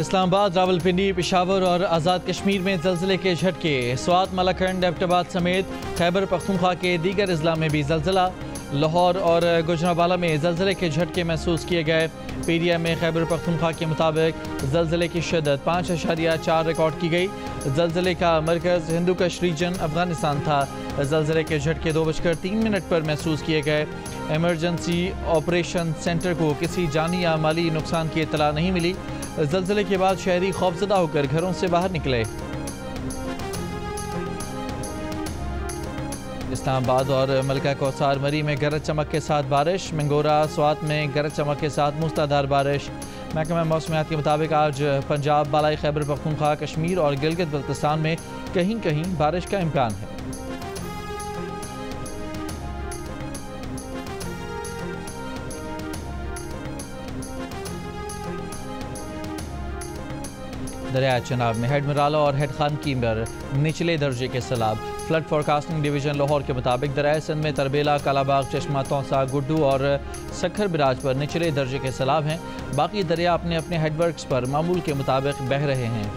इस्लामाबाद, रावलपिंडी, पेशावर और आज़ाद कश्मीर में ज़लज़ले के झटके। स्वात, मलकंड, एबटाबाद समेत खैबर पख्तूनख्वा के दीगर अजला में भी ज़लज़ला। लाहौर और गुजरांवाला में ज़लज़ले के झटके महसूस किए गए। पीडीएम में खैबर पख्तूनख्वा के मुताबिक ज़लज़ले की शिद्दत 5.4 रिकॉर्ड की गई। ज़लज़ले का मरकज़ हिंदूकश रीजन अफगानिस्तान था। ज़लज़ले के झटके 2:03 पर महसूस किए गए। एमरजेंसी ऑपरेशन सेंटर को किसी जानी या माली नुकसान की इत्तला नहीं मिली। ज़लज़ले के बाद शहरी खौफजदा होकर घरों से बाहर निकले। इस्लामाबाद और मलका कौसार मरी में गरज चमक के साथ बारिश। मंगोरा, स्वात में गरज चमक के साथ मूसलाधार बारिश। महकमा मौसमियात के मुताबिक आज पंजाब, बालाई खैबर पख्तूनख्वा, कश्मीर और गिलगित बल्तिस्तान में कहीं कहीं बारिश का इम्कान है। दरिया चनाब में हेड मिराला और हेड खान की में निचले दर्जे के सैलाब। फ्लड फोरकास्टिंग डिवीज़न लाहौर के मुताबिक दरिया सिंध में तरबेला, कालाबाग, चश्मा, तौसा, गुड्डू और सखर बिराज पर निचले दर्जे के सैलाब हैं। बाकी दरिया अपने अपने हेडवर्क्स पर मामूल के मुताबिक बह रहे हैं।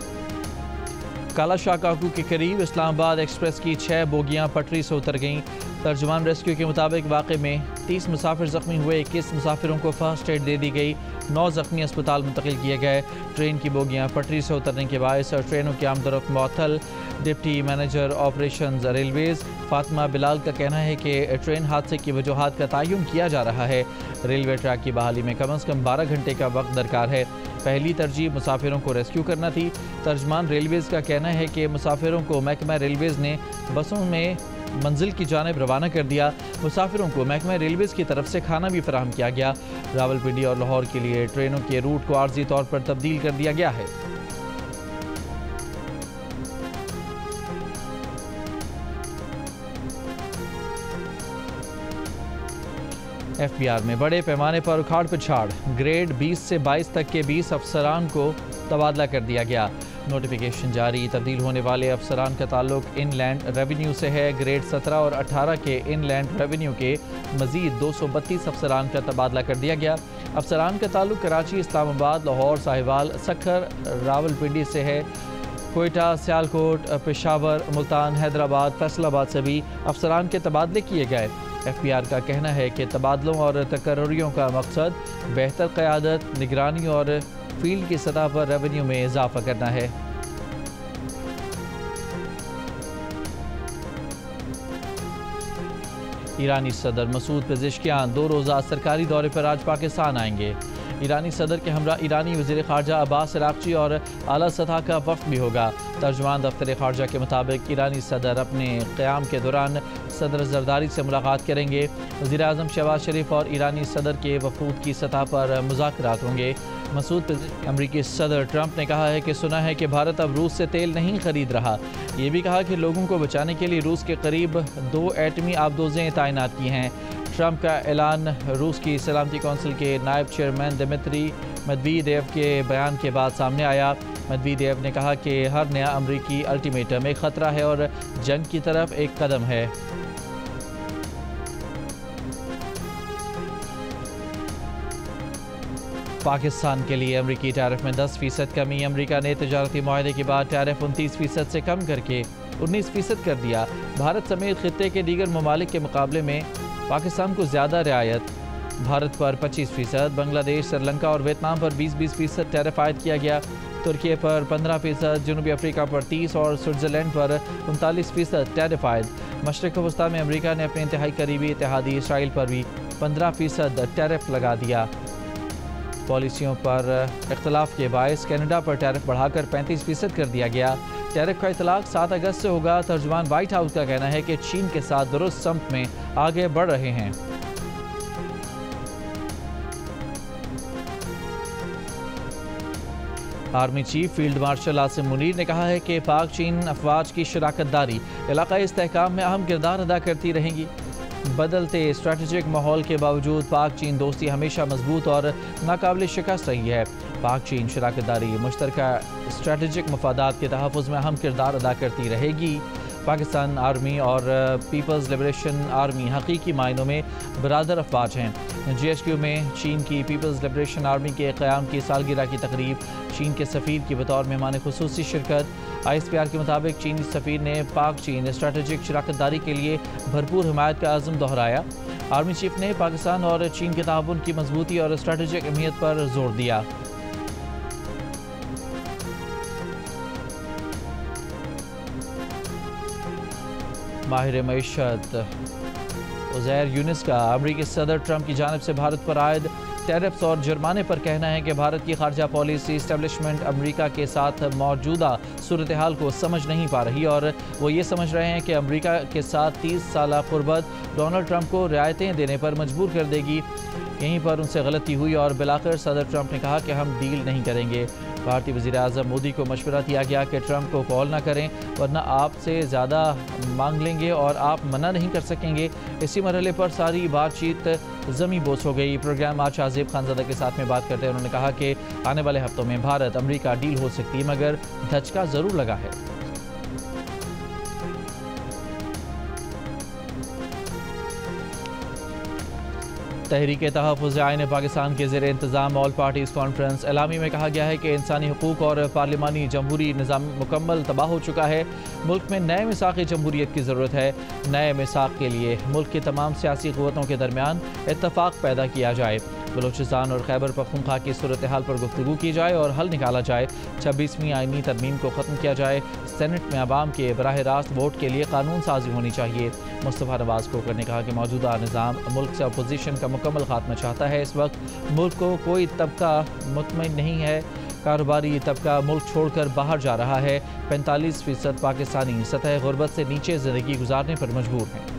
काला शाह काकू के करीब इस्लामाबाद एक्सप्रेस की 6 बोगियां पटरी से उतर गईं। तर्जुमान रेस्क्यू के मुताबिक वाक़े में 30 मुसाफिर ज़ख्मी हुए। 21 मुसाफिरों को फर्स्ट एड दे दी गई। 9 ज़ख्मी अस्पताल मुंतकिल किए गए। ट्रेन की बोगियां पटरी से उतरने के बायस ट्रेनों की आमदरफ्त मुअत्तल। Deputy manager operations Railways Fatima Bilal का कहना है कि ट्रेन हादसे की वजूहात का तयन किया जा रहा है। रेलवे ट्रैक की बहाली में कम अज़ कम 12 घंटे का वक्त दरकार है। पहली तरजीह मुसाफिरों को रेस्क्यू करना थी। तर्जमान रेलवेज़ का कहना है कि मुसाफिरों को महकमा रेलवेज़ ने बसों में मंजिल की जानिब रवाना कर दिया। मुसाफिरों को महकमा रेलवेज़ की तरफ से खाना भी फराहम किया गया। रावलपिंडी और लाहौर के लिए ट्रेनों के रूट को आर्जी तौर पर तब्दील कर दिया गया है। FBR में बड़े पैमाने पर उखाड़ पिछाड़। ग्रेड 20 से 22 तक के 20 अफसरान को तबादला कर दिया गया। नोटिफिकेशन जारी। तब्दील होने वाले अफसरान का ताल्लुक इनलैंड रेवेन्यू से है। ग्रेड 17 और 18 के इनलैंड रेवेन्यू के मजीद 232 अफसरान का तबादला कर दिया गया। अफसरान का ताल्लुक कराची, इस्लामाबाद, लाहौर, साहिवाल, सखर, रावलपिंडी से है। कोयटा, सियालकोट, पेशावर, मुल्तान, हैदराबाद, फैसलाबाद से भी अफसरान के तबादले किए गए। FBR का कहना है कि तबादलों और तकर्रियों का मकसद बेहतर क़यादत, निगरानी और फील्ड की सतह पर रेवेन्यू में इजाफा करना है। ईरानी सदर मसूद पेज़ेश्कियान 2 रोज़ा सरकारी दौरे पर आज पाकिस्तान आएंगे। ईरानी सदर के हमरा ईरानी वज़ीर ख़ारजा अब्बास अराग़ची और आला सतह का वफ़द भी होगा। तर्जुमान दफ्तर ख़ारजा के मुताबिक ईरानी सदर अपने क़याम के दौरान सदर ज़रदारी से मुलाकात करेंगे। वज़ीर आज़म शहबाज शरीफ और ईरानी सदर के वफ़ूद की सतह पर मुज़ाकरात होंगे। मसूद अमरीकी सदर ट्रंप ने कहा है कि सुना है कि भारत अब रूस से तेल नहीं खरीद रहा। ये भी कहा कि लोगों को बचाने के लिए रूस के करीब 2 एटमी आबदोज़ें तैनात की हैं। ट्रंप का ऐलान रूस की सलामती कौंसिल के नायब चेयरमैन दिमित्री मेदवेदेव के बयान के बाद सामने आया। मेदवेदेव ने कहा कि हर नया अमरीकी अल्टीमेटम एक ख़तरा है और जंग की तरफ एक कदम है। पाकिस्तान के लिए अमरीकी टैरिफ में 10% कमी। अमरीका ने तजारती मुआहदे के बाद टैरिफ 29% से कम करके 19% कर दिया। भारत समेत खित्ते के दीगर ममालिक के मुकाबले में पाकिस्तान को ज़्यादा रियायत। भारत पर 25%, बांग्लादेश, श्रीलंका और वियतनाम पर 20% टैरिफ आयद किया गया। तुर्की पर 15%, जनूबी अफ्रीका पर 30% और स्विट्ज़रलैंड पर 39% टैरिफ आयद। मशरिक़ वस्ता में अमरीका ने अपने इंतहाई करीबी इत्तेहादी इसराइल पर भी 15% टैरिफ लगा दिया। पॉलिसियों पर इख्तलाफ के बायस कनाडा पर टैरिफ बढ़ाकर 35% कर दिया गया। टैरिफ का इतलाक 7 अगस्त से होगा। तर्जुमान व्हाइट हाउस का कहना है कि चीन के साथ दुरुस्त सम्त में आगे बढ़ रहे हैं। Army chief field marshal Asim Munir ने कहा है कि पाक चीन अफवाज की शराकत दारी इलाक़ाई इस्तेहकाम में अहम किरदार अदा करती रहेंगी। बदलते स्ट्रेटजिक माहौल के बावजूद पाक चीन दोस्ती हमेशा मजबूत और नाकाबिल शिकस्त रही है। पाक चीन शराकत दारी मुश्तरका स्ट्रेटजिक मफादात के तहफ़्फ़ुज़ में अहम किरदार अदा करती रहेगी। पाकिस्तान आर्मी और पीपल्स लिबरेशन आर्मी हकीकी मायनों में बरादर अफवाज हैं। GHQ में चीन की पीपल्स लिबरेशन आर्मी के क़याम की सालगिरह की तकरीब, चीन के सफ़ीर की बतौर मेहमान खुसूसी शिरकत। ISPR के मुताबिक चीनी सफ़ीर ने पाक चीन स्ट्रैटेजिक शराकतदारी के लिए भरपूर हिमायत का अज़्म दोहराया। आर्मी चीफ ने पाकिस्तान और चीन के ताउन की मजबूती और स्ट्रैटेजिक अहमियत पर जोर दिया। माहिर मईशत उज़ैर यूनिस का अमरीकी सदर ट्रंप की जानिब से भारत पर आयद टैरिफ्स और जुर्माने पर कहना है कि भारत की खारजा पॉलिसी इस्टेब्लिशमेंट अमरीका के साथ मौजूदा सूरत हाल को समझ नहीं पा रही और वो ये समझ रहे हैं कि अमरीका के साथ 30 साल क़ुर्बत डोनाल्ड ट्रंप को रियायतें देने पर मजबूर कर देगी। यहीं पर उनसे गलती हुई और बिलाखिर सदर ट्रंप ने कहा कि हम डील नहीं करेंगे। भारतीय वज़ीर-ए-आज़म मोदी को मशवरा दिया गया कि ट्रंप को कॉल ना करें वरना आपसे ज़्यादा मांग लेंगे और आप मना नहीं कर सकेंगे। इसी मरहले पर सारी बातचीत ज़मी बोस हो गई। प्रोग्राम आज आज़िब खानज़ादा के साथ में बात करते हैं उन्होंने कहा कि आने वाले हफ्तों में भारत अमरीका डील हो सकती है मगर धचका ज़रूर लगा है। तहरीक तहफ़्फ़ुज़ आईन पाकिस्तान के ज़ेर इंतज़ाम ऑल पार्टीज़ कॉन्फ्रेंस एलामी में कहा गया है कि इंसानी हुकूक और पार्लिमानी जमहूरी निज़ाम मुकम्मल तबाह हो चुका है। मुल्क में नए मिसाक़ जमहूरियत की ज़रूरत है। नए मिसाक़ के लिए मुल्क की तमाम सियासी क़ुव्वतों के दरमियान इत्तफ़ाक़ पैदा किया जाए। बलूचिस्तान और खैबर पख्तूनख्वा की सूरत हाल पर गुफ्तगू की जाए और हल निकाला जाए। 26वीं आइनी तरमीम को ख़त्म किया जाए। सेनेट में अवाम के बराह रास्त वोट के लिए कानून साजी होनी चाहिए। मुस्तफ़ा नवाज़ कोकर ने कहा कि मौजूदा निज़ाम मुल्क से अपोजिशन का मुकम्मल खात्मा चाहता है। इस वक्त मुल्क को कोई तबका मुतमईन नहीं है। कारोबारी तबका मुल्क छोड़कर बाहर जा रहा है। 45% पाकिस्तानी सतह गुर्बत से नीचे ज़िंदगी गुजारने पर मजबूर हैं।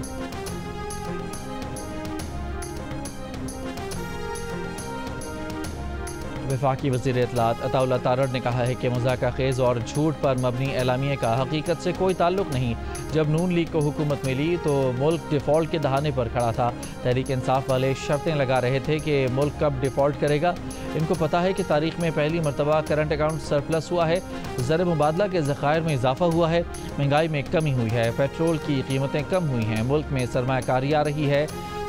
वफाकी वज़ीर इत्तलात अताउल्लाह तारड़ ने कहा है कि मज़ाक़ा ख़ेज़ और झूठ पर मबनी एलामिया का हकीकत से कोई ताल्लुक़ नहीं। जब नून लीग को हुकूमत मिली तो मुल्क डिफ़ॉल्ट के दहाने पर खड़ा था। तहरीक इंसाफ वाले शर्तें लगा रहे थे कि मुल्क कब डिफ़ॉल्ट करेगा। इनको पता है कि तारीख़ में पहली मरतबा करंट अकाउंट सरप्लस हुआ है। ज़र मुबादला के ज़खायर में इजाफ़ा हुआ है। महंगाई में कमी हुई है। पेट्रोल की कीमतें कम हुई हैं। मुल्क में सरमायाकारी आ रही है।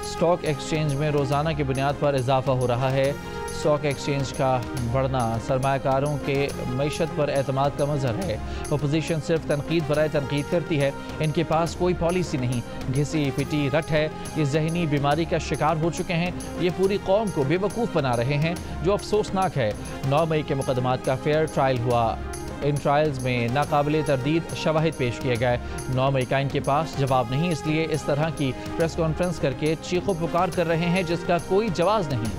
स्टॉक एक्सचेंज में रोज़ाना की बुनियाद पर इजाफ़ा हो रहा है। स्टॉक एक्सचेंज का बढ़ना सरमायाकारों के मईशत पर एतमाद का मज़हर है। अपोजिशन सिर्फ तनकीद बराए तनकीद करती है। इनके पास कोई पॉलिसी नहीं, घिसी पिटी रट है। ये जहनी बीमारी का शिकार हो चुके हैं। ये पूरी कौम को बेवकूफ़ बना रहे हैं जो अफसोसनाक है। 9 मई के मुकदमात का फेयर ट्रायल हुआ। इन ट्रायल्स में नाकाबिले तरदीद शवाहिद पेश किए गए। 9 मई का इनके पास जवाब नहीं, इसलिए इस तरह की प्रेस कॉन्फ्रेंस करके चीखो पुकार कर रहे हैं जिसका कोई जवाब नहीं।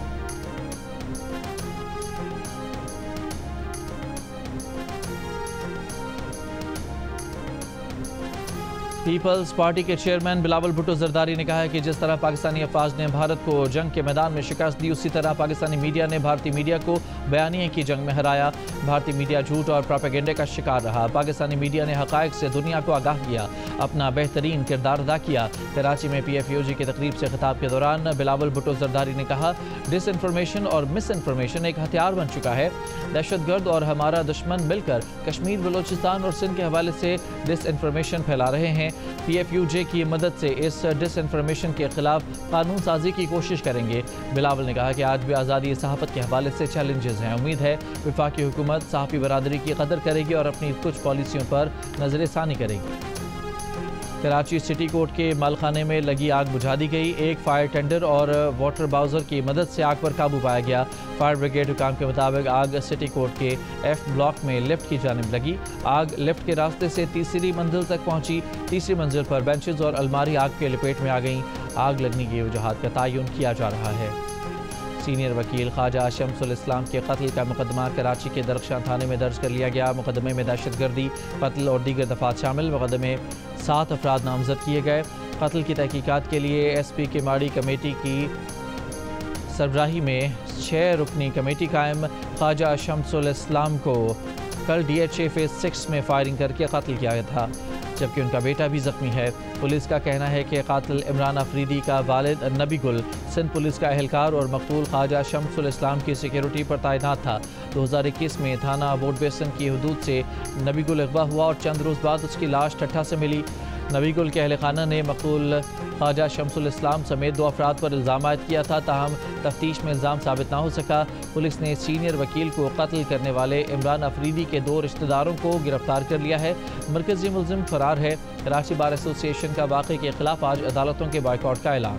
पीपल्स पार्टी के चेयरमैन बिलावल भुट्टो जरदारी ने कहा है कि जिस तरह पाकिस्तानी अफवाज ने भारत को जंग के मैदान में शिकस्त दी, उसी तरह पाकिस्तानी मीडिया ने भारतीय मीडिया को बयानिए की जंग में हराया। भारतीय मीडिया झूठ और प्रोपेगेंडे का शिकार रहा। पाकिस्तानी मीडिया ने हक़ाइक़ से दुनिया को आगाह किया, अपना बेहतरीन किरदार अदा किया। कराची में PFUG की तकरीब से खिताब के दौरान बिलावल भुट्टो जरदारी ने कहा, डिस इन्फॉर्मेशन और मिस इन्फॉर्मेशन एक हथियार बन चुका है। दहशतगर्द और हमारा दुश्मन मिलकर कश्मीर, बलोचिस्तान और सिंध के हवाले से डिस इन्फॉर्मेशन फैला रहे हैं। PFUJ की मदद से इस डिस इन्फॉर्मेशन के खिलाफ कानून साजी की कोशिश करेंगे। बिलावल ने कहा कि आज भी आज़ादी सहाफ़त के हवाले से चैलेंजेस हैं। उम्मीद है वफाकी हुकूमत सहाफ़ी बरादरी की कदर करेगी और अपनी कुछ पॉलिसियों पर नज़रसानी करेगी। कराची सिटी कोर्ट के मालखाने में लगी आग बुझा दी गई। एक फायर टेंडर और वाटर बाउजर की मदद से आग पर काबू पाया गया। फायर ब्रिगेड हुकाम के मुताबिक आग सिटी कोर्ट के F ब्लॉक में लिफ्ट की जानिब लगी। आग लिफ्ट के रास्ते से तीसरी मंजिल तक पहुंची। तीसरी मंजिल पर बेंचेज और अलमारी आग के लपेट में आ गईं। आग लगने की वजूहात का तयन किया जा रहा है। सीनियर वकील ख्वाजा शम्सुल इस्लाम के कत्ल का मुकदमा कराची के दरख्शां थाने में दर्ज कर लिया गया। मुकदमे में दहशतगर्दी, कत्ल और दीगर दफात शामिल। मुकदमे 7 अफराद नामजद किए गए। कत्ल की तहकीकात के लिए SP के माड़ी कमेटी की सरबराही में 6 रुकनी कमेटी कायम। ख्वाजा शम्सुल इस्लाम को कल DHA फेज़ 6 में फायरिंग करके कत्ल किया गया था, जबकि उनका बेटा भी जख्मी है। पुलिस का कहना है कि कातिल इमरान अफरीदी का वालिद नबी गुल सिंध पुलिस का एहलकार और मकतूल ख्वाजा शम्सुल इस्लाम की सिक्योरिटी पर तैनात था। 2021 में थाना वोट बेसन की हदूद से नबी गुल अगवा हुआ और चंद रोज़ बाद उसकी लाश ठट्ठा से मिली। नबी गुल के अहल खाना ने मकबूल ख्वाजा शमसुल इस्लाम समेत 2 अफराद पर इल्ज़ाम आयद किया था, ताहम तफ्तीश में इल्ज़ाम साबित ना हो सका। पुलिस ने सीनियर वकील को कत्ल करने वाले इमरान अफरीदी के 2 रिश्तेदारों को गिरफ्तार कर लिया है। मरकजी मुलजिम फरार है। कराची बार एसोसिएशन का वाक़े के खिलाफ आज अदालतों के बाइकआउट का ऐलान।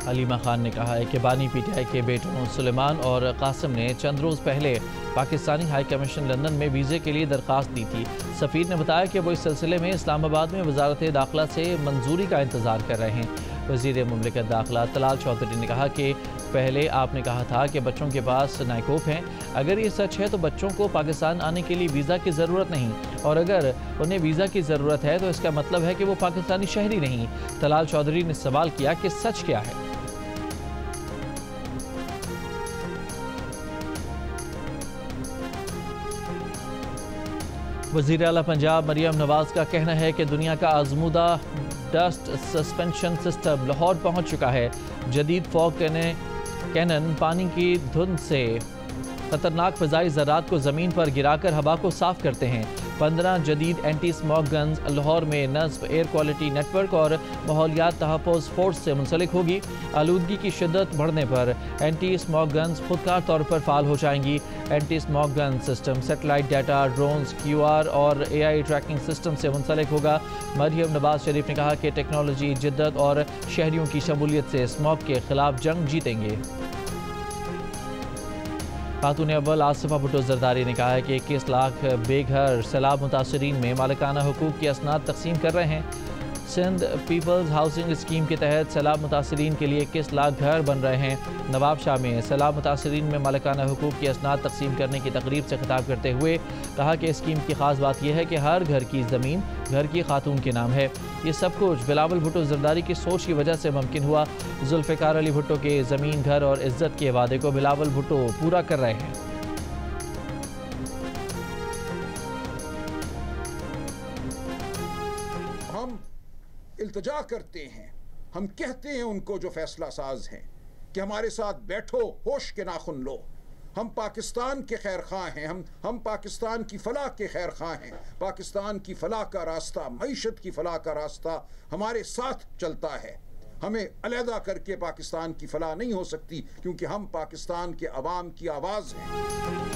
हलीमा खान ने कहा है कि बानी पीटीआई के बेटों सुलेमान और कासिम ने चंद रोज़ पहले पाकिस्तानी हाई कमीशन लंदन में वीज़े के लिए दरख्वास्त दी थी। सफ़ीर ने बताया कि वो इस सिलसिले में इस्लामाबाद में वजारत दाखिला से मंजूरी का इंतज़ार कर रहे हैं। वज़ीर मुमलिकत दाखिला तलाल चौधरी ने कहा कि पहले आपने कहा था कि बच्चों के पास नाइकोप हैं। अगर ये सच है तो बच्चों को पाकिस्तान आने के लिए वीज़ा की ज़रूरत नहीं, और अगर उन्हें वीज़ा की ज़रूरत है तो इसका मतलब है कि वो पाकिस्तानी शहरी नहीं। तलाल चौधरी ने सवाल किया कि सच क्या है। वज़ीर आला पंजाब मरियम नवाज़ का कहना है कि दुनिया का आजमूदा डस्ट सस्पेंशन सिस्टम लाहौर पहुंच चुका है। जदीद फॉग कैनन पानी की धुंध से खतरनाक फ़िज़ाई ज़रात को ज़मीन पर गिराकर हवा को साफ़ करते हैं। 15 जदीद एंटी स्मॉग गन्स लाहौर में नस्ब एयर क्वालिटी नेटवर्क और माहौलियात तहफ़्फ़ुज़ फोर्स से मुंसलिक होगी। आलूदगी की शिद्दत बढ़ने पर एंटी स्मॉग गन्स खुदकार तौर पर फ़ाल हो जाएंगी। Anti smog gun system satellite data, drones, QR और AI ट्रैकिंग सिस्टम से मुंसलिक होगा। मरियम नवाज़ शरीफ ने कहा कि टेक्नोलॉजी, जिद्दत और शहरियों की शमूलियत से स्मॉग के खिलाफ जंग जीतेंगे। खातून अव्वल आसिफा भुट्टो जरदारी ने कहा है कि 21 लाख बेघर सैलाब मुतासरीन में मालिकाना हुकूक की असनाद तकसीम कर रहे हैं। सिंध पीपल्स हाउसिंग स्कीम के तहत सैलाब मुतासरीन के लिए 21 लाख घर बन रहे हैं। नवाब शाह में सैलाब मुतासरीन में मालिकाना हुकूक की असनाद तकसीम करने की तकरीब से खिताब करते हुए कहा कि स्कीम की ख़ास बात यह है कि हर घर की ज़मीन घर की खातून के नाम है। ये सब कुछ बिलावल भुट्टो जरदारी की सोच की वजह से मुमकिन हुआ। जुल्फ़िकार अली भुट्टो के ज़मीन, घर और इज़्ज़त के वादे को बिलावल भुट्टो पूरा कर रहे हैं। इल्तिजा करते हैं, हम कहते हैं उनको जो फैसला साज हैं कि हमारे साथ बैठो, होश के नाखुन लो। हम पाकिस्तान के खैर खां हैं, हम पाकिस्तान की फलाह के खैर खां हैं। पाकिस्तान की फलाह का रास्ता, मईशत की फलाह का रास्ता हमारे साथ चलता है। हमें अलहदा करके पाकिस्तान की फलाह नहीं हो सकती, क्योंकि हम पाकिस्तान के अवाम की आवाज़ हैं।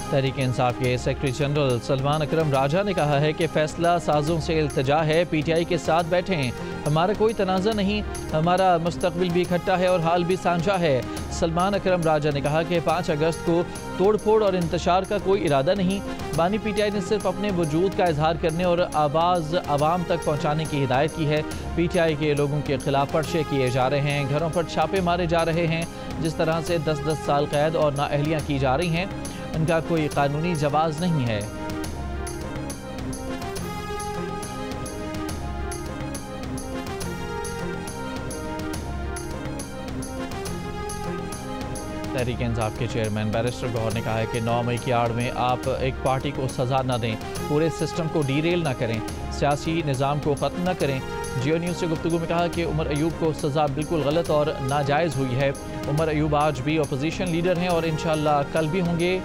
तहरीक इंसाफ के सेक्रेटरी जनरल सलमान अकरम राजा ने कहा है कि फैसला साजों से इल्तिजा है, PTI के साथ बैठें। हमारा कोई तनाज़ा नहीं, हमारा मुस्तकबिल भी इकट्ठा है और हाल भी साझा है। सलमान अकरम राजा ने कहा कि 5 अगस्त को तोड़ फोड़ और इंतशार का कोई इरादा नहीं। बानी PTI ने सिर्फ अपने वजूद का इजहार करने और आवाज़ आवाम तक पहुँचाने की हिदायत की है। PTI के लोगों के खिलाफ पर्चे किए जा रहे हैं, घरों पर छापे मारे जा रहे हैं। जिस तरह से 10-10 साल कैद और नाअहलियाँ की जा रही हैं, उनका कोई कानूनी जवाज़ नहीं है। तहरीक इंसाफ के चेयरमैन बैरिस्टर गौहर ने कहा है कि 9 मई की आड़ में आप एक पार्टी को सज़ा न दें, पूरे सिस्टम को डीरेल न करें, सियासी निज़ाम को ख़त्म न करें। जियो न्यूज़ से गुफ्तगू में कहा कि उमर अयूब को सज़ा बिल्कुल गलत और नाजायज़ हुई है। उमर अयूब आज भी अपोजिशन लीडर हैं और इंशाअल्लाह कल भी होंगे।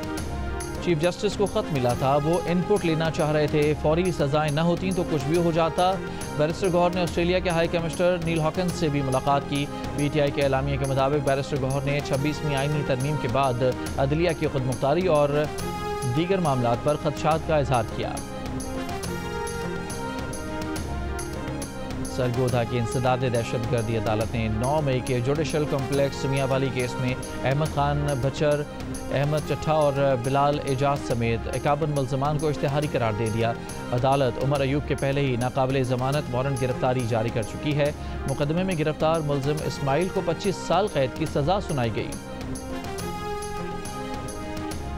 चीफ जस्टिस को ख़त मिला था, वो इनपुट लेना चाह रहे थे, फौरी सज़ाएँ न होती तो कुछ भी हो जाता। बैरिस्टर गौहर ने ऑस्ट्रेलिया के हाई कमिश्नर नील हॉकिंस से भी मुलाकात की। PTI के एलामिया के मुताबिक बैरिस्टर गौहर ने 26वीं आईनी तरमीम के बाद अदलिया की खुदमुख्तारी और दीगर मामलात पर खदशात का इजहार किया। सरगोधा की इंसदाद दहशतगर्दी अदालत ने 9 मई के जुडिशल कम्प्लेक्स मियांवाली केस में अहमद खान बचर, अहमद चट्ठा और बिलाल एजाज समेत 51 मुल्ज़मान को इश्तिहारी करार दे दिया। अदालत उमर अयूब के पहले ही नाकाबिल ज़मानत वारंट गिरफ्तारी जारी कर चुकी है। मुकदमे में गिरफ्तार मुल्ज़िम इस्माइल को 25 साल कैद की सज़ा सुनाई गई।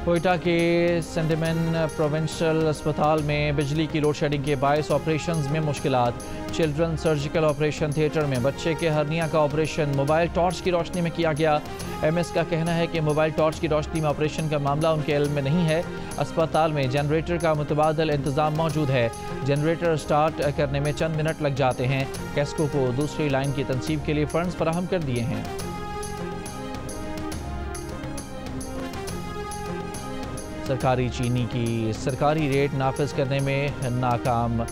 कोयटा के सेंटिमेन प्रोविंशियल अस्पताल में बिजली की लोड शेडिंग के बायस ऑपरेशंस में मुश्किलात। चिल्ड्रन सर्जिकल ऑपरेशन थिएटर में बच्चे के हर्निया का ऑपरेशन मोबाइल टॉर्च की रोशनी में किया गया। MS का कहना है कि मोबाइल टॉर्च की रोशनी में ऑपरेशन का मामला उनके इल्म में नहीं है। अस्पताल में जनरेटर का मुतबादल इंतज़ाम मौजूद है। जनरेटर स्टार्ट करने में चंद मिनट लग जाते हैं। कैस्को को दूसरी लाइन की तनसीब के लिए फंड्स फराहम कर दिए हैं। सरकारी चीनी की सरकारी रेट नाफिज करने में नाकाम।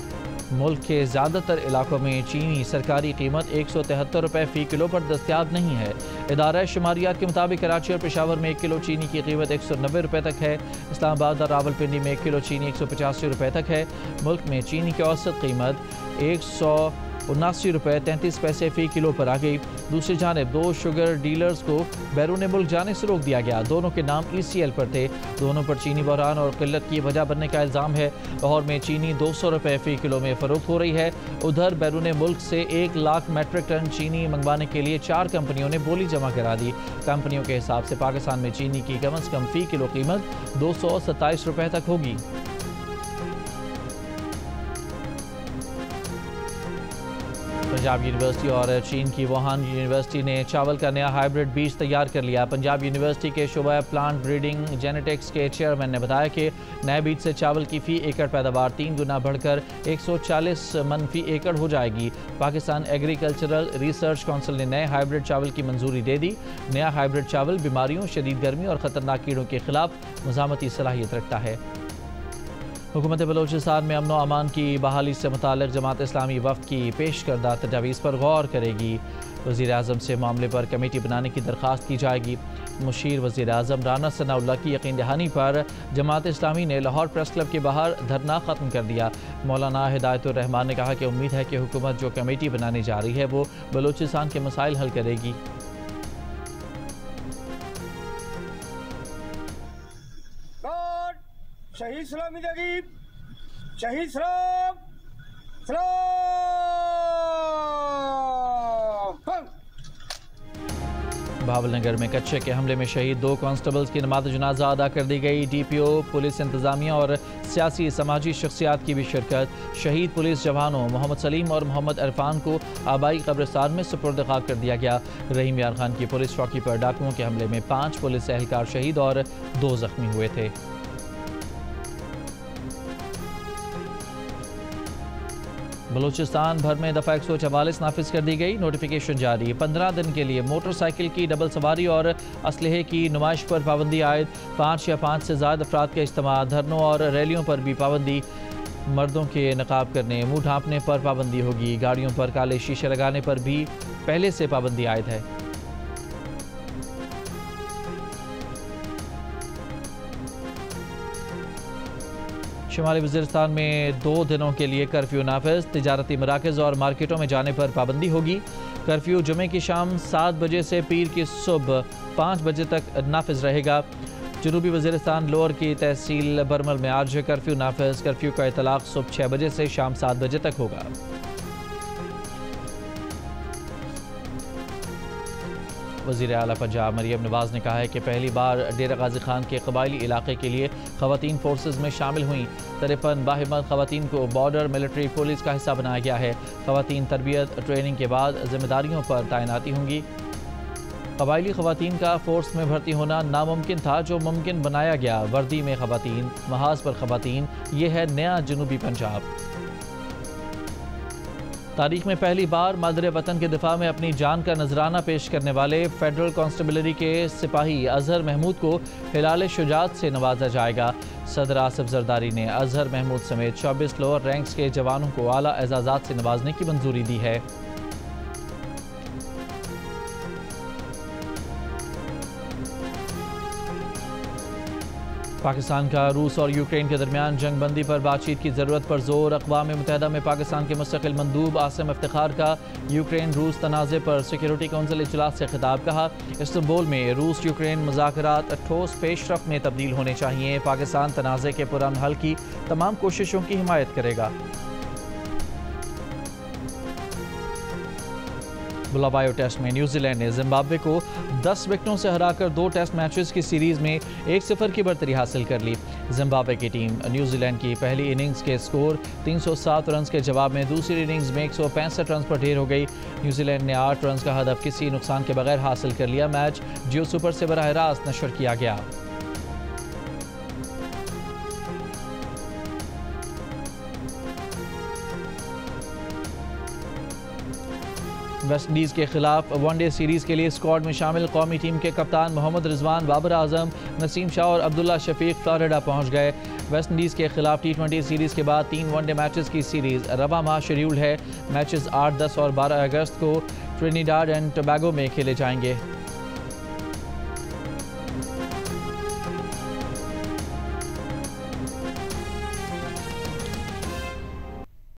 मुल्क के ज़्यादातर इलाकों में चीनी सरकारी कीमत 173 रुपये फ़ी किलो पर दस्तियाब नहीं है। इदारा शुमारियात के मुताबिक कराची और पेशावर में 1 किलो चीनी की कीमत 190 रुपये तक है। इस्लामाबाद और रावलपिंडी में 1 किलो चीनी 185 रुपये तक है। मुल्क में चीनी की औसत कीमत 179 रुपये 33 पैसे फ़ी किलो पर आ गई। दूसरी जानिब 2 शुगर डीलर्स को बैरून मुल्क जाने से रोक दिया गया। दोनों के नाम ECL पर थे। दोनों पर चीनी बहरान और किल्लत की वजह बनने का इल्ज़ाम है। लाहौर में चीनी 200 रुपये फ़ी किलो में फ़रोख्त हो रही है। उधर बैरून मुल्क से 1 लाख मेट्रिक टन चीनी मंगवाने के लिए 4 कंपनियों ने बोली जमा करा दी। कंपनियों के हिसाब से पाकिस्तान में चीनी की कम अज़ कम फ़ी किलो कीमत 227 रुपये तक होगी। पंजाब यूनिवर्सिटी और चीन की वुहान यूनिवर्सिटी ने चावल का नया हाइब्रिड बीज तैयार कर लिया। पंजाब यूनिवर्सिटी के शुबा प्लांट ब्रीडिंग जेनेटिक्स के चेयरमैन ने बताया कि नए बीज से चावल की फ़ी एकड़ पैदावार 3 गुना बढ़कर 140 मन फ़ी एकड़ हो जाएगी। पाकिस्तान एग्रीकल्चरल रिसर्च काउंसिल ने नए हाइब्रिड चावल की मंजूरी दे दी। नया हाइब्रिड चावल बीमारियों, शदीद गर्मी और ख़तरनाक कीड़ों के खिलाफ मुज़ामती सलाहियत रखता है। हुकूमत बलोचिस्तान में अमन व अमान की बहाली से मुताल्लिक़ जमात इस्लामी वफ़द की पेश करदा तजावीज़ पर गौर करेगी। वज़ीर आज़म से मामले पर कमेटी बनाने की दरख्वास्त की जाएगी। मुशीर वज़ीर आज़म राना सनाउल्लाह की यकीन दहानी पर जमात इस्लामी ने लाहौर प्रेस क्लब के बाहर धरना ख़त्म कर दिया। मौलाना हिदायतुर रहमान ने कहा कि उम्मीद है कि हुकूमत जो कमेटी बनाने जा रही है वो बलोचिस्तान के मसाइल हल करेगी। शहीद सलामी दगीब, शहीद सलाम, सलाम। भावलनगर में कच्चे के हमले में शहीद 2 कांस्टेबल्स की नमाज जनाजा अदा कर दी गई। DPO, पुलिस इंतजामिया और सियासी समाजी शख्सियात की भी शिरकत। शहीद पुलिस जवानों मोहम्मद सलीम और मोहम्मद इरफान को आबाई कब्रिस्तान में सुपुर्द खाक कर दिया गया। रहीम यार खान की पुलिस चौकी पर डाकुओं के हमले में 5 पुलिस एहलकार शहीद और 2 जख्मी हुए थे। बलूचिस्तान भर में दफ़ा 144 नाफिज कर दी गई। नोटिफिकेशन जारी। 15 दिन के लिए मोटरसाइकिल की डबल सवारी और असलहे की नुमाइश पर पाबंदी आयद। 5 या 5 से ज़्यादा अफराद का इज्तिमा, धरनों और रैलियों पर भी पाबंदी। मर्दों के नकाब करने, मुँह ढाँपने पर पाबंदी होगी। गाड़ियों पर काले शीशे लगाने पर भी पहले से पाबंदी आयद है। शुमाली वज़ीरिस्तान में 2 दिनों के लिए कर्फ्यू नाफिज। तिजारती मराकज़ और मार्केटों में जाने पर पाबंदी होगी। कर्फ्यू जुमे की शाम 7 बजे से पीर की सुबह 5 बजे तक नाफिज रहेगा। जनूबी वज़ीरिस्तान लोअर की तहसील बरमल में आज कर्फ्यू नाफिज। कर्फ्यू का इतलाक़ सुबह 6 बजे से शाम 7 बजे तक होगा। वज़ीर आला पंजाब मरियम नवाज़ ने कहा है कि पहली बार डेरा गाजी खान के कबायली इलाके के लिए ख़वातीन फोर्सेस में शामिल हुई। 53 बाहिम्मत ख़वातीन को बॉर्डर मिलिट्री पुलिस का हिस्सा बनाया गया है। ख़वातीन तरबियत ट्रेनिंग के बाद जिम्मेदारियों पर तैनाती होंगी। कबायली ख़वातीन का फ़ोर्स में भर्ती होना नामुमकिन था, जो मुमकिन बनाया गया। वर्दी में ख़वातीन, महाज पर ख़वातीन, ये है नया जनूबी पंजाब। तारीख में पहली बार मादरे वतन के दिफा में अपनी जान का नजराना पेश करने वाले फेडरल कांस्टेबलरी के सिपाही अजहर महमूद को हिलाल शुजात से नवाजा जाएगा। सदर आसिफ जरदारी ने अजहर महमूद समेत 24 लोअर रैंक्स के जवानों को आला एजाजात से नवाजने की मंजूरी दी है। पाकिस्तान का रूस और यूक्रेन के दरमियान जंग बंदी पर बातचीत की ज़रूरत पर जोर। अक़वाम मुत्तहिदा में पाकिस्तान के मुस्तक़िल मंदूब आसिम इफ्तिखार का यूक्रेन रूस तनाज़े पर सिक्योरिटी काउंसिल इजलास से खिताब। कहा, इस्तांबुल में रूस यूक्रेन मुज़ाकरात ठोस पेशरफ़्त में तब्दील होने चाहिए। पाकिस्तान तनाज़े के पुरअमन हल की तमाम कोशिशों की हिमायत करेगा। बुलावायो टेस्ट में न्यूजीलैंड ने जिम्बाब्वे को 10 विकेटों से हराकर 2 टेस्ट मैचेस की सीरीज़ में 1-0 की बढ़तरी हासिल कर ली। जिम्बाब्वे की टीम न्यूजीलैंड की पहली इनिंग्स के स्कोर 307 रन के जवाब में दूसरी इनिंग्स में 165 रन पर ढेर हो गई। न्यूजीलैंड ने 8 रन का हदफ किसी नुकसान के बगैर हासिल कर लिया। मैच जियो सुपर से बराह रास्त नशर किया गया। वेस्ट इंडीज़ के खिलाफ वनडे सीरीज़ के लिए स्क्वाड में शामिल कौमी टीम के कप्तान मोहम्मद रिजवान, बाबर आजम, नसीम शाह और अब्दुल्ला शफीक फ्लोरिडा पहुंच गए। वेस्ट इंडीज़ के खिलाफ T20 सीरीज़ के बाद 3 वनडे मैचेस की सीरीज़ रवा माह शेड्यूल्ड है। मैचेस 8, 10 और 12 अगस्त को ट्रिनिडाड एंड टोबैगो में खेले जाएंगे।